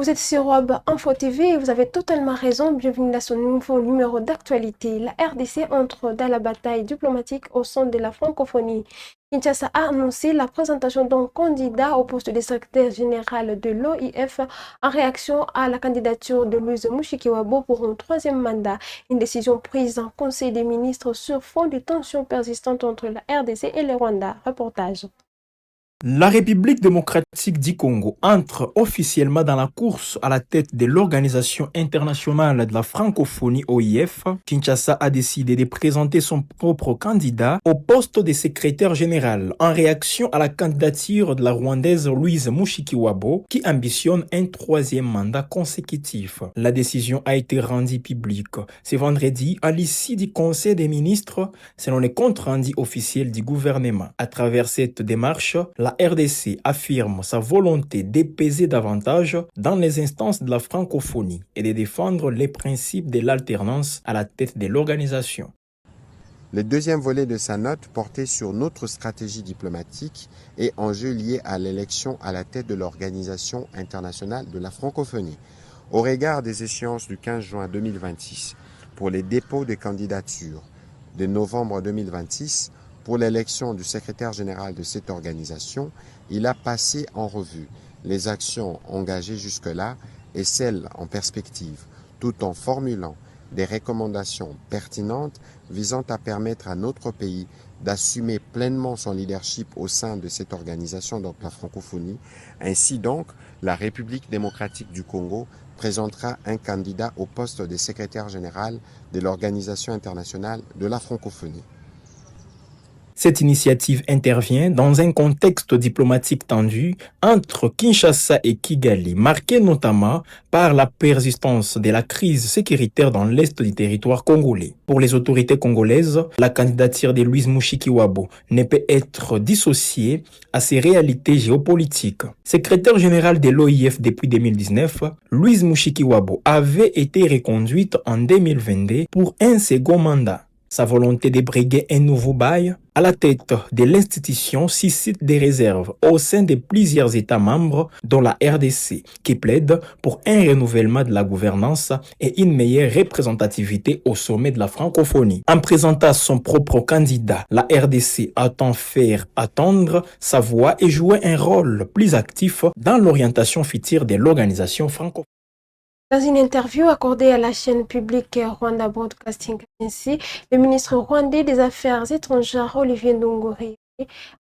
Vous êtes sur Web Info TV et vous avez totalement raison. Bienvenue à ce nouveau numéro d'actualité. La RDC entre dans la bataille diplomatique au sein de la francophonie. Kinshasa a annoncé la présentation d'un candidat au poste de secrétaire général de l'OIF en réaction à la candidature de Louise Mushikiwabo pour un troisième mandat. Une décision prise en Conseil des ministres sur fond de tensions persistantes entre la RDC et le Rwanda. Reportage. La République démocratique du Congo entre officiellement dans la course à la tête de l'Organisation internationale de la francophonie OIF. Kinshasa a décidé de présenter son propre candidat au poste de secrétaire général en réaction à la candidature de la Rwandaise Louise Mushikiwabo qui ambitionne un troisième mandat consécutif. La décision a été rendue publique ce vendredi à l'issue du Conseil des ministres selon les comptes rendus officiels du gouvernement. À travers cette démarche, la RDC affirme sa volonté d'épaiser davantage dans les instances de la francophonie et de défendre les principes de l'alternance à la tête de l'organisation. Le deuxième volet de sa note portait sur notre stratégie diplomatique et enjeux liés à l'élection à la tête de l'Organisation internationale de la francophonie. Au regard des échéances du 15 juin 2026 pour les dépôts de candidatures, de novembre 2026 pour l'élection du secrétaire général de cette organisation, il a passé en revue les actions engagées jusque-là et celles en perspective, tout en formulant des recommandations pertinentes visant à permettre à notre pays d'assumer pleinement son leadership au sein de cette organisation, donc la francophonie. Ainsi donc, la République démocratique du Congo présentera un candidat au poste de secrétaire général de l'Organisation internationale de la francophonie. Cette initiative intervient dans un contexte diplomatique tendu entre Kinshasa et Kigali, marqué notamment par la persistance de la crise sécuritaire dans l'est du territoire congolais. Pour les autorités congolaises, la candidature de Louise Mushikiwabo ne peut être dissociée à ces réalités géopolitiques. Secrétaire général de l'OIF depuis 2019, Louise Mushikiwabo avait été reconduite en 2022 pour un second mandat. Sa volonté de briguer un nouveau bail à la tête de l'institution suscite des réserves au sein de plusieurs États membres, dont la RDC, qui plaide pour un renouvellement de la gouvernance et une meilleure représentativité au sommet de la francophonie. En présentant son propre candidat, la RDC attend faire attendre sa voix et jouer un rôle plus actif dans l'orientation future de l'organisation francophone. Dans une interview accordée à la chaîne publique Rwanda Broadcasting Agency, le ministre rwandais des Affaires étrangères Olivier Ndongori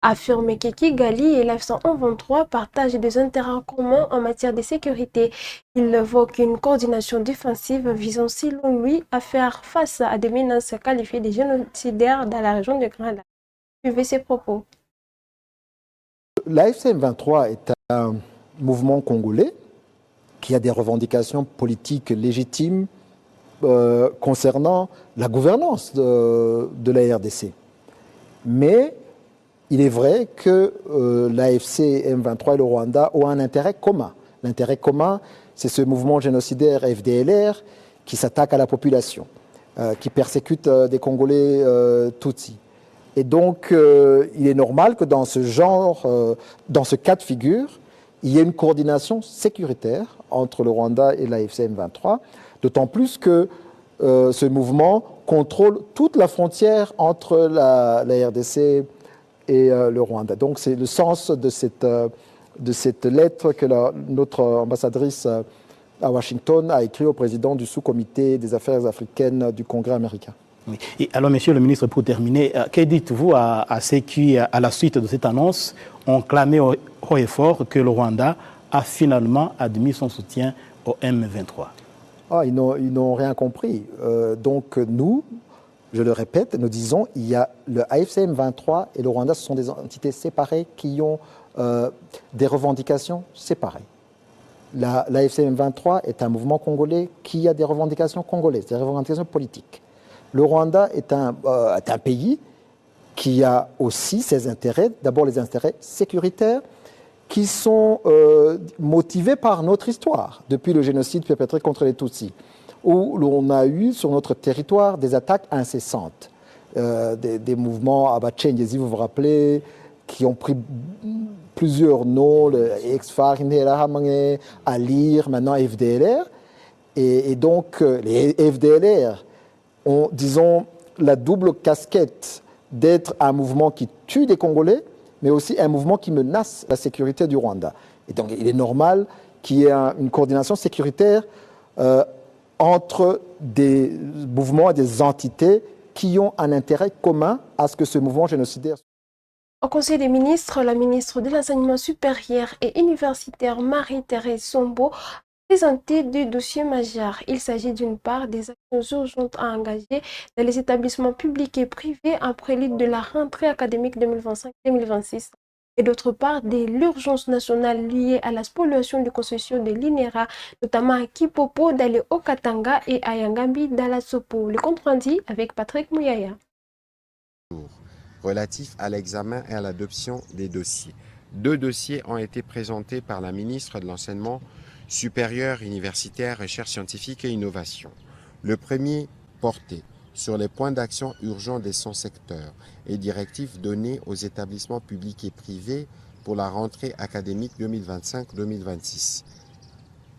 a affirmé que Kigali et l'F-123 partagent des intérêts communs en matière de sécurité. Il évoque une coordination défensive visant, selon lui, à faire face à des menaces qualifiées de génocidaires dans la région de Grand Lac. Suivez ses propos. L'AFC-M23 est un mouvement congolais qui a des revendications politiques légitimes concernant la gouvernance de la RDC. Mais il est vrai que l'AFC M23 et le Rwanda ont un intérêt commun. L'intérêt commun, c'est ce mouvement génocidaire FDLR qui s'attaque à la population, qui persécute des Congolais Tutsis. Et donc, il est normal que dans ce genre, dans ce cas de figure, il y ait une coordination sécuritaire entre le Rwanda et l'AFC M23, d'autant plus que ce mouvement contrôle toute la frontière entre la RDC et le Rwanda. Donc c'est le sens de cette lettre que notre ambassadrice à Washington a écrite au président du sous-comité des affaires africaines du Congrès américain. Oui. Et alors, monsieur le ministre, pour terminer, que dites-vous à ceux qui, à la suite de cette annonce, ont clamé haut et fort que le Rwanda a finalement admis son soutien au M23? Ils n'ont rien compris. Donc nous, je le répète, nous disons il y a le AFC M23 et le Rwanda, ce sont des entités séparées qui ont des revendications séparées. L'AFC M23 est un mouvement congolais qui a des revendications congolaises, des revendications politiques. Le Rwanda est un pays qui a aussi ses intérêts, d'abord les intérêts sécuritaires, qui sont motivés par notre histoire, depuis le génocide perpétré contre les Tutsis, où l'on a eu sur notre territoire des attaques incessantes, des mouvements Abachengezi, vous vous rappelez, qui ont pris plusieurs noms, le Exfar, à lire, maintenant FDLR. Et donc, les FDLR ont, disons, la double casquette d'être un mouvement qui tue des Congolais, mais aussi un mouvement qui menace la sécurité du Rwanda. Et donc, il est normal qu'il y ait une coordination sécuritaire entre des mouvements et des entités qui ont un intérêt commun à ce que ce mouvement génocidaire. Au Conseil des ministres, la ministre de l'Enseignement supérieur et universitaire Marie-Thérèse Sombo a présenté deux dossiers majeurs. Il s'agit d'une part des actions urgentes à engager dans les établissements publics et privés en prélude de la rentrée académique 2025-2026 et d'autre part de l'urgence nationale liée à la spoliation des concessions de l'INERA, notamment à Kipopo, dans le Haut-Katanga et à Yangambi, dans la Sopo. Le compte rendu avec Patrick Mouyaya. Relatif à l'examen et à l'adoption des dossiers. Deux dossiers ont été présentés par la ministre de l'Enseignement supérieur, universitaire, recherche scientifique et innovation. Le premier portait sur les points d'action urgents de son secteur et directives données aux établissements publics et privés pour la rentrée académique 2025-2026.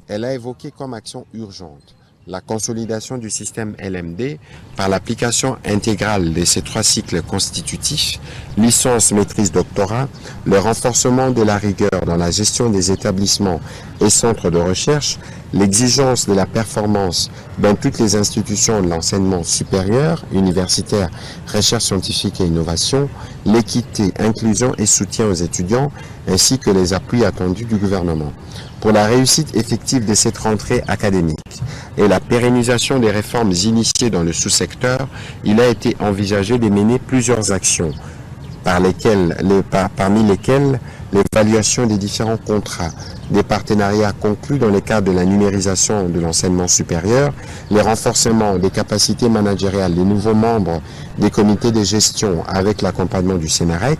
Elle a évoqué comme action urgente la consolidation du système LMD par l'application intégrale de ces trois cycles constitutifs, licence, maîtrise, doctorat, le renforcement de la rigueur dans la gestion des établissements et centres de recherche, l'exigence de la performance dans toutes les institutions de l'enseignement supérieur, universitaire, recherche scientifique et innovation, l'équité, inclusion et soutien aux étudiants, ainsi que les appuis attendus du gouvernement. Pour la réussite effective de cette rentrée académique et la pérennisation des réformes initiées dans le sous-secteur, il a été envisagé de mener plusieurs actions, parmi lesquelles l'évaluation des différents contrats, des partenariats conclus dans le cadre de la numérisation de l'enseignement supérieur, les renforcements des capacités managériales des nouveaux membres des comités de gestion avec l'accompagnement du Sénarec,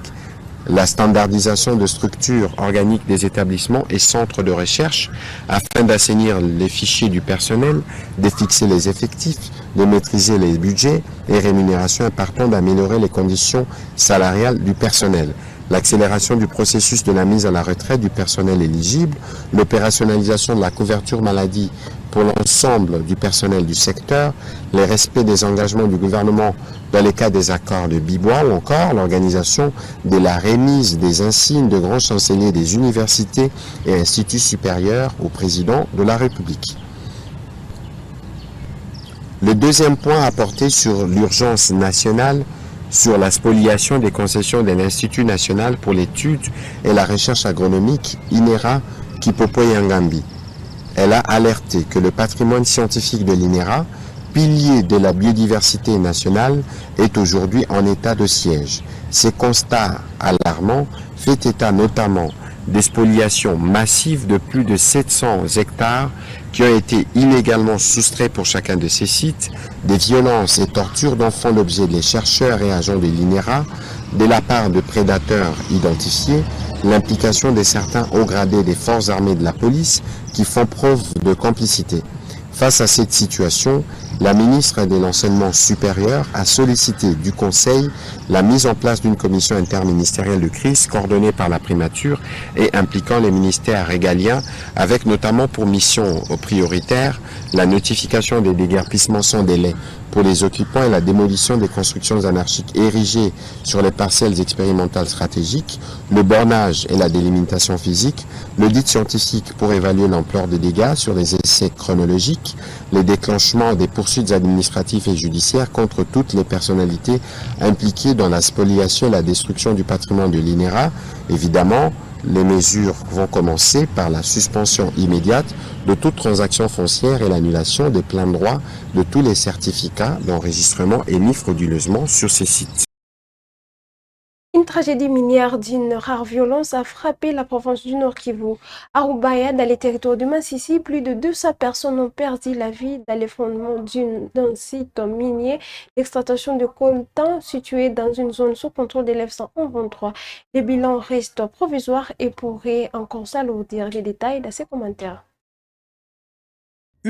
la standardisation de structures organiques des établissements et centres de recherche afin d'assainir les fichiers du personnel, de fixer les effectifs, de maîtriser les budgets et rémunérations et partant d'améliorer les conditions salariales du personnel. L'accélération du processus de la mise à la retraite du personnel éligible, l'opérationnalisation de la couverture maladie pour l'ensemble du personnel du secteur, le respect des engagements du gouvernement dans les cas des accords de Bibois ou encore l'organisation de la remise des insignes de grands chanceliers des universités et instituts supérieurs au président de la République. Le deuxième point a porté sur l'urgence nationale sur la spoliation des concessions de l'Institut national pour l'étude et la recherche agronomique INERA Kipopo Yangambi. Elle a alerté que le patrimoine scientifique de l'INERA, pilier de la biodiversité nationale, est aujourd'hui en état de siège. Ces constats alarmants font état notamment des spoliations massives de plus de 700 hectares qui ont été illégalement soustraits pour chacun de ces sites, des violences et tortures dont font l'objet les chercheurs et agents de l'INERA, de la part de prédateurs identifiés, l'implication de certains hauts gradés des forces armées de la police qui font preuve de complicité. Face à cette situation, la ministre de l'Enseignement supérieur a sollicité du Conseil la mise en place d'une commission interministérielle de crise coordonnée par la primature et impliquant les ministères régaliens avec notamment pour mission prioritaire la notification des déguerpissements sans délai pour les occupants et la démolition des constructions anarchiques érigées sur les parcelles expérimentales stratégiques, le bornage et la délimitation physique, l'audit scientifique pour évaluer l'ampleur des dégâts sur les essais chronologiques, les déclenchements des poursuites administratives et judiciaires contre toutes les personnalités impliquées dans la spoliation et la destruction du patrimoine de l'INERA. Évidemment, les mesures vont commencer par la suspension immédiate de toute transaction foncière et l'annulation des pleins droits de tous les certificats d'enregistrement émis frauduleusement sur ces sites. Une tragédie minière d'une rare violence a frappé la province du Nord Kivu. À Rubaya, dans les territoires de Massissi, plus de 200 personnes ont perdu la vie dans les fondements d'un site minier d'extraction de coltan situé dans une zone sous contrôle de l'F-123. Les bilans restent provisoires et pourraient encore s'alourdir. Les détails dans ces commentaires.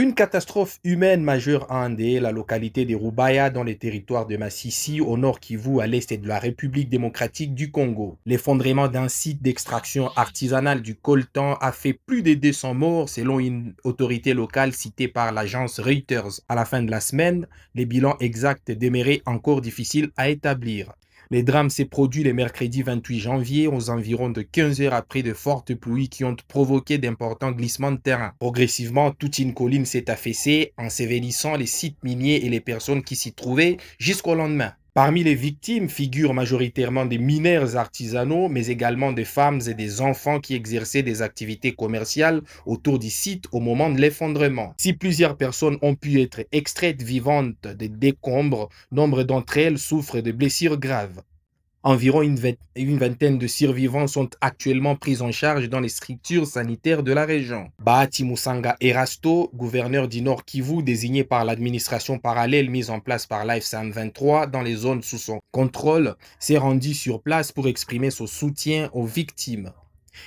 Une catastrophe humaine majeure a endeuillé la localité de Rubaya dans les territoires de Masisi, au nord Kivu, à l'est de la République démocratique du Congo. L'effondrement d'un site d'extraction artisanale du coltan a fait plus de 200 morts selon une autorité locale citée par l'agence Reuters. À la fin de la semaine, les bilans exacts demeuraient encore difficiles à établir. Le drame s'est produit le mercredi 28 janvier aux environs de 15 heures après de fortes pluies qui ont provoqué d'importants glissements de terrain. Progressivement, toute une colline s'est affaissée, ensevelissant les sites miniers et les personnes qui s'y trouvaient jusqu'au lendemain. Parmi les victimes figurent majoritairement des mineurs artisanaux, mais également des femmes et des enfants qui exerçaient des activités commerciales autour du site au moment de l'effondrement. Si plusieurs personnes ont pu être extraites vivantes des décombres, nombre d'entre elles souffrent de blessures graves. Environ une vingtaine de survivants sont actuellement pris en charge dans les structures sanitaires de la région. Bahati Musanga Erasto, gouverneur du Nord Kivu, désigné par l'administration parallèle mise en place par l'AFC M23 dans les zones sous son contrôle, s'est rendu sur place pour exprimer son soutien aux victimes.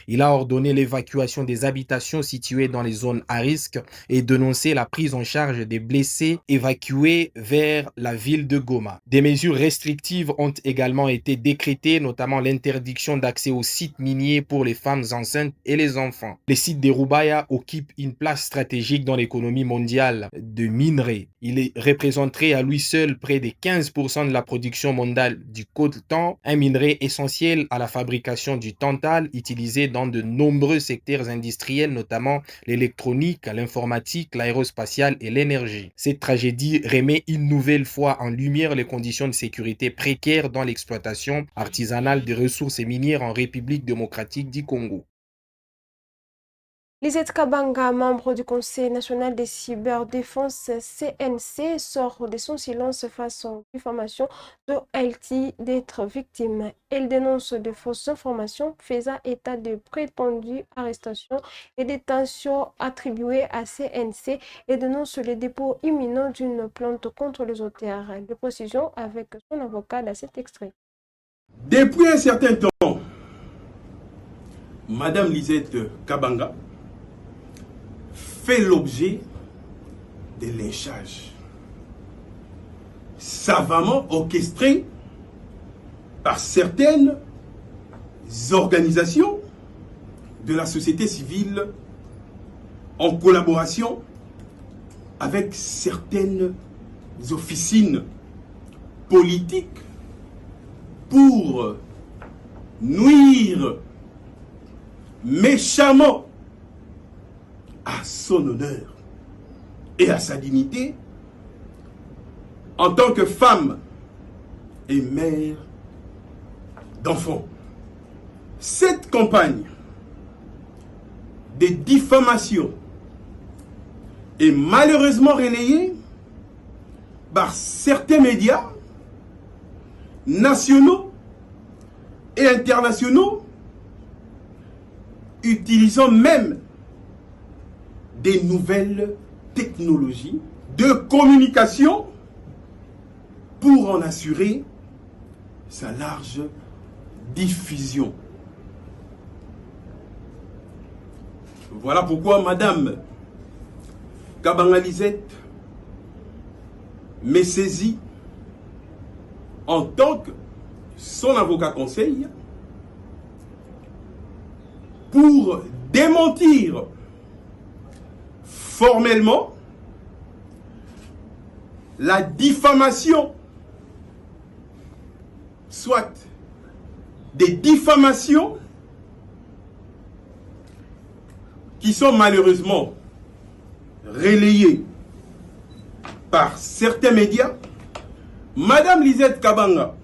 Il a ordonné l'évacuation des habitations situées dans les zones à risque et dénoncé la prise en charge des blessés évacués vers la ville de Goma. Des mesures restrictives ont également été décrétées, notamment l'interdiction d'accès aux sites miniers pour les femmes enceintes et les enfants. Les sites de Rubaya occupent une place stratégique dans l'économie mondiale de minerais. Il représenterait à lui seul près de 15% de la production mondiale du coltan, un minerai essentiel à la fabrication du tantal utilisé dans de nombreux secteurs industriels, notamment l'électronique, l'informatique, l'aérospatiale et l'énergie. Cette tragédie remet une nouvelle fois en lumière les conditions de sécurité précaires dans l'exploitation artisanale des ressources minières en République démocratique du Congo. Lisette Kabanga, membre du Conseil national des cyberdéfense CNC, sort de son silence face aux diffamations de Haïti d'être victime. Elle dénonce de fausses informations faisant état de prétendues arrestations et détentions attribuées à CNC et dénonce le dépôt imminent d'une plainte contre les auteurs. De précision avec son avocat dans cet extrait. Depuis un certain temps, Madame Lisette Kabanga fait l'objet de lynchages savamment orchestrés par certaines organisations de la société civile en collaboration avec certaines officines politiques pour nuire méchamment à son honneur et à sa dignité en tant que femme et mère d'enfants. Cette campagne de diffamation est malheureusement relayée par certains médias nationaux et internationaux, utilisant même des nouvelles technologies de communication pour en assurer sa large diffusion. Voilà pourquoi Madame Kabanga Lisette m'est saisie en tant que son avocat conseil pour démentir formellement la diffamation, soit des diffamations qui sont malheureusement relayées par certains médias. Madame Lisette Kabanga,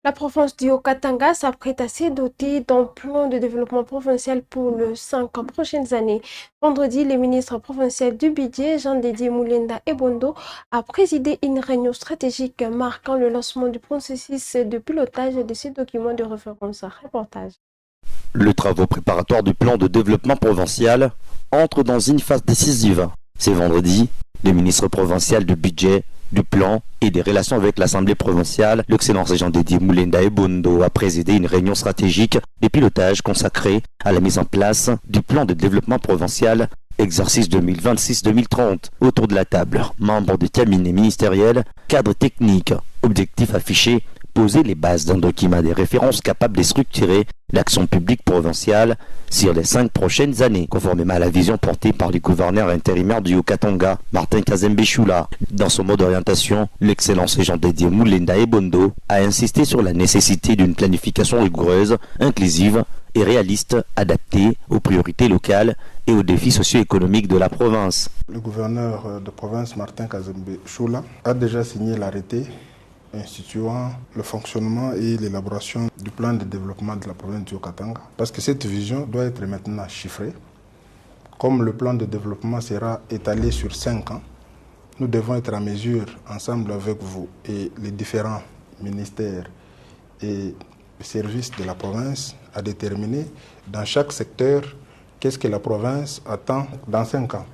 la province du Haut-Katanga s'apprête à se doter d'un plan de développement provincial pour les 5 prochaines années. Vendredi, le ministre provincial du budget, Jean-Didier Moulenda Ebondo, a présidé une réunion stratégique marquant le lancement du processus de pilotage de ces documents de référence. Reportage. Le travaux préparatoire du plan de développement provincial entre dans une phase décisive. C'est vendredi, le ministre provincial du budget, du plan et des relations avec l'Assemblée provinciale, l'excellence Jean-Didier Moulenda Ebondo a présidé une réunion stratégique de pilotage consacrée à la mise en place du plan de développement provincial Exercice 2026-2030. Autour de la table, membres du cabinet ministériel, cadre technique, objectif affiché, poser les bases d'un document des références capable de structurer l'action publique provinciale sur les 5 prochaines années, conformément à la vision portée par le gouverneur intérimaire du Haut-Katanga, Martin Kazembe Choula. Dans son mot d'orientation, l'excellence Jean-Dédier Moulinda Ebondo a insisté sur la nécessité d'une planification rigoureuse, inclusive et réaliste, adaptée aux priorités locales et aux défis socio-économiques de la province. Le gouverneur de province, Martin Kazembe Choula, a déjà signé l'arrêté instituant le fonctionnement et l'élaboration du plan de développement de la province du Haut-Katanga. Parce que cette vision doit être maintenant chiffrée. Comme le plan de développement sera étalé sur 5 ans, nous devons être en mesure, ensemble avec vous et les différents ministères et services de la province, à déterminer dans chaque secteur qu'est-ce que la province attend dans 5 ans.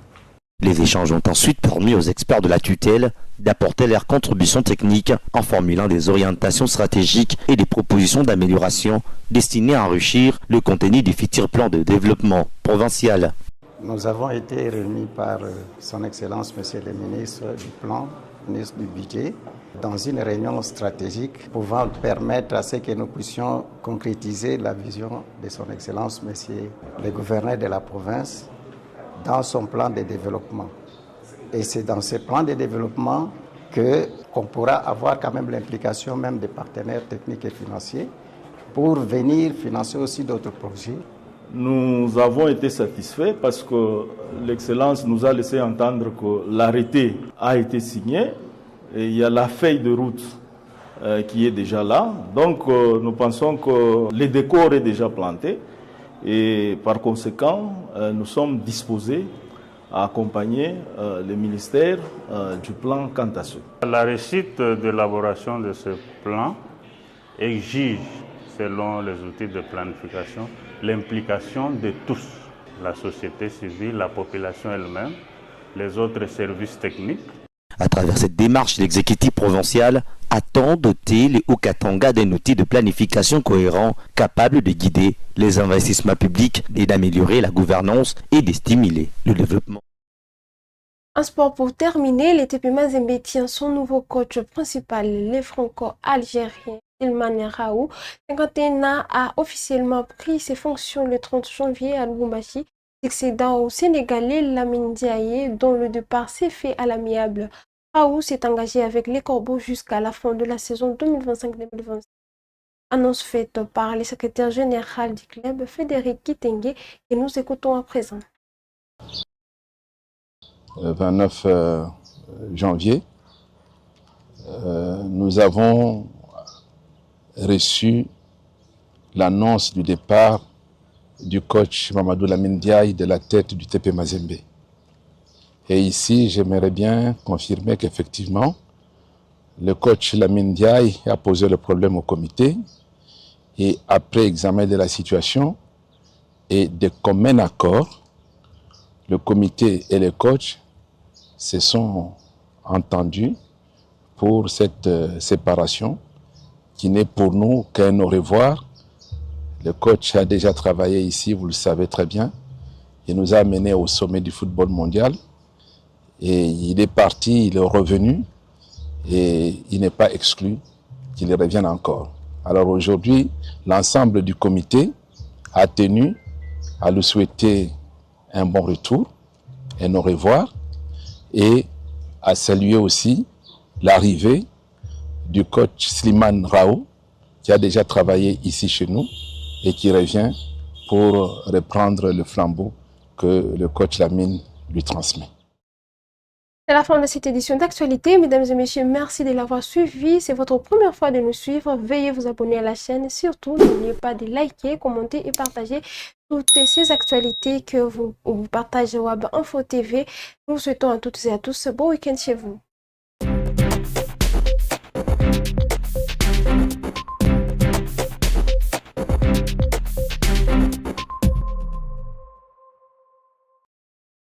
Les échanges ont ensuite permis aux experts de la tutelle d'apporter leur contribution technique en formulant des orientations stratégiques et des propositions d'amélioration destinées à enrichir le contenu du futur plan de développement provincial. Nous avons été réunis par son Excellence, Monsieur le ministre du Plan, ministre du Budget, dans une réunion stratégique pouvant permettre à ce que nous puissions concrétiser la vision de son Excellence, Monsieur le gouverneur de la province, dans son plan de développement. Et c'est dans ce plan de développement qu'on pourra avoir quand même l'implication même des partenaires techniques et financiers pour venir financer aussi d'autres projets. Nous avons été satisfaits parce que l'Excellence nous a laissé entendre que l'arrêté a été signé et il y a la feuille de route qui est déjà là. Donc nous pensons que le décor est déjà planté. Et par conséquent, nous sommes disposés à accompagner le ministère du plan quant à ce. La réussite de l'élaboration de ce plan exige, selon les outils de planification, l'implication de tous, la société civile, la population elle-même, les autres services techniques. À travers cette démarche, l'exécutif provincial attend doter les Haut-Katanga d'un outil de planification cohérent capable de guider les investissements publics et d'améliorer la gouvernance et de stimuler le développement. En sport, pour terminer, les TP Mazembe tient son nouveau coach principal, les franco-algériens Ilman Raou. 51 ans, a officiellement pris ses fonctions le 30 janvier à Lubumbashi, succédant au Sénégalais Lamine Diaye, dont le départ s'est fait à l'amiable. Raou s'est engagé avec les Corbeaux jusqu'à la fin de la saison 2025-2026. Annonce faite par le secrétaire général du club, Frédéric Kitenge, que nous écoutons à présent. Le 29 janvier, nous avons reçu l'annonce du départ du coach Mamadou Lamine Diaye de la tête du TP Mazembe. Et ici, j'aimerais bien confirmer qu'effectivement, le coach Lamine Diaye a posé le problème au comité et après examen de la situation et de commun accord, le comité et le coach se sont entendus pour cette séparation qui n'est pour nous qu'un au revoir. Le coach a déjà travaillé ici, vous le savez très bien. Il nous a amenés au sommet du football mondial. Et il est parti, il est revenu. Et il n'est pas exclu qu'il revienne encore. Alors aujourd'hui, l'ensemble du comité a tenu à lui souhaiter un bon retour, un au revoir, et à saluer aussi l'arrivée du coach Slimane Raou, qui a déjà travaillé ici chez nous et qui revient pour reprendre le flambeau que le coach Lamine lui transmet. C'est la fin de cette édition d'actualité. Mesdames et messieurs, merci de l'avoir suivi. C'est votre première fois de nous suivre. Veuillez vous abonner à la chaîne. Surtout, n'oubliez pas de liker, commenter et partager toutes ces actualités que vous partagez Web Info TV. Nous souhaitons à toutes et à tous un bon week-end chez vous.